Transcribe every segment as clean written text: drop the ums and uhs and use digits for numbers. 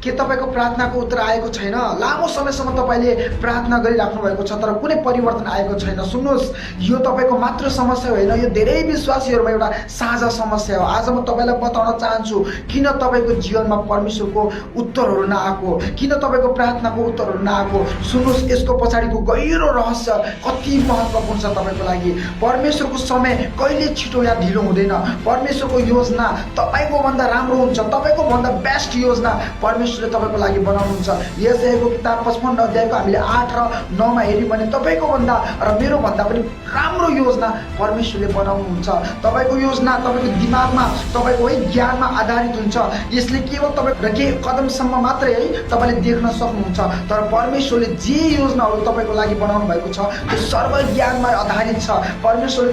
के तपाईको प्रार्थनाको उत्तर आएको छैन? लामो समयसम्म तपाईले प्रार्थना गरिराख्नु भएको छ तर कुनै परिवर्तन आएको छैन। सुन्नुहोस्, यो तपाईको मात्र समस्या होइन, यो धेरै विश्वासीहरुमा एउटा साझा समस्या हो। आज म तपाईलाई बताउन चाहन्छु किन तपाईको जीवनमा परमेश्वरको उत्तरहरू नआएको, किन तपाईको प्रार्थनाको उत्तरहरू नआएको। सुन्नुहोस्, यसको पछाडिको गहिरो रहस्य कति महत्त्वपूर्ण छ तपाईको लागि। परमेश्वरको समय कहिले छिटो या ढिलो हुँदैन। परमेश्वरको योजना तपाईको भन्दा राम्रो हुन्छ, तपाईको भन्दा बेस्ट योजना परमेश्वरले तपाईको लागि बनाउनुहुन्छ। यशायाको किताब 55 अध्यायको हामीले 8 र 9 मा हेर्यौं भने तपाईको भन्दा र मेरो भन्दा पनि राम्रो योजना परमेश्वरले बनाउनुहुन्छ। तपाईको योजना तपाईको दिमागमा, तपाईको ज्ञानमा आधारित हुन्छ। यसले केवल तपाईको केही कदमसम्म मात्रै तपाईले देख्न सक्नुहुन्छ, तर परमेश्वरले जे योजनाहरू तपाईको लागि बनाउनु भएको छ त्यो सर्वज्ञानमा आधारित छ। परमेश्वरले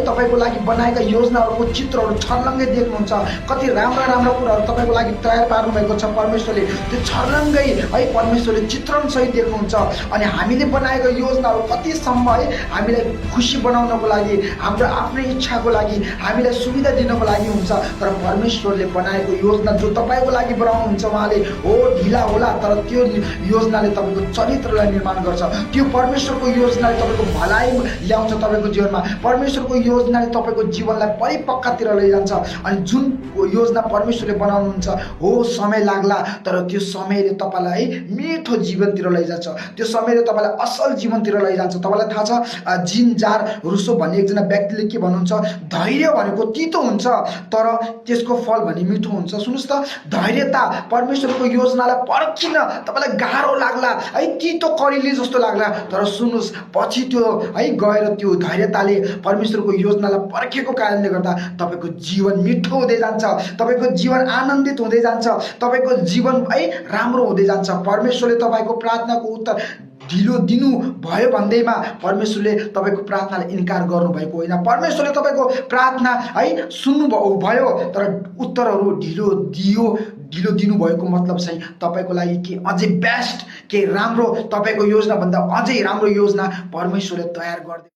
तपाईको लागि बनाएका योजनाहरूको चित्रहरू छर्लङ्गै देख्नुहुन्छ। कति राम्रा राम्रा कुराहरू तपाईको लागि तयार पार्नु भएको छ परमेश्वरले, त्यो छर्लङ्गै परमेश्वरले चित्रण सहित देख्नुहुन्छ। अनि हामीले बनाएका योजनाहरू कतिसम्म हामीलाई खुसी बनाउनको लागि, हाम्रो आफ्नै इच्छाको लागि, हामीलाई सुविधा दिनको लागि हुन्छ। तर परमेश्वरले बनाएको योजना जो तपाईको लागि बनाउनुहुन्छ, उहाँले हो ढिला होला तर त्यो योजनाले तपाईको चरित्रलाई निर्माण गर्छ। त्यो परमेश्वरको योजनाले तपाईको भलाइ ल्याउँछ तपाईको जीवनमा। परमेश्वरको योजनाले तपाईको जीवनलाई परिपक्वतिर लैजान्छ। अनि जुन योजना परमेश्वरले बनाउनुहुन्छ हो समय लाग्ला तर त्यो समयले तपाईलाई मिठो जीवनतिर लैजान्छ, त्यो समयले तपाईलाई असल जीवनतिर लैजान्छ। तपाईलाई थाहा छ जीन जार रुसो भन्ने एकजना व्यक्तिले के भन्नुहुन्छ, धैर्य भनेको तितो हुन्छ तर त्यसको फल भने मिठो हुन्छ। सुन्नुस् त, धैर्यता परमेश्वरको योजनालाई पर्खिन तपाईलाई गाह्रो लाग्ला, तितो करिली जस्तो लाग्ला, तर सुन्नुस् पछि त्यो गएर त्यो धैर्यताले परमेश्वरको योजनालाई पर्खेको कारणले गर्दा तपाईको जीवन मिठो हुँदै जान्छ, तपाईको जीवन आनन्दित हुँदै जान्छ, तपाईको जीवन राम्रो हुँदै जान्छ। परमेश्वरले तपाईको प्रार्थनाको उत्तर ढिलो दिनु भयो भन्दैमा परमेश्वरले तपाईको प्रार्थनालाई इन्कार गर्नु भएको होइन। परमेश्वरले तपाईको प्रार्थना सुन्नु भयो तर उत्तरहरू ढिलो दिनु भएको मतलब चाहिँ तपाईको लागि के अझै बेस्ट, के राम्रो, तपाईको योजना भन्दा अझै राम्रो योजना परमेश्वरले तयार गर्दै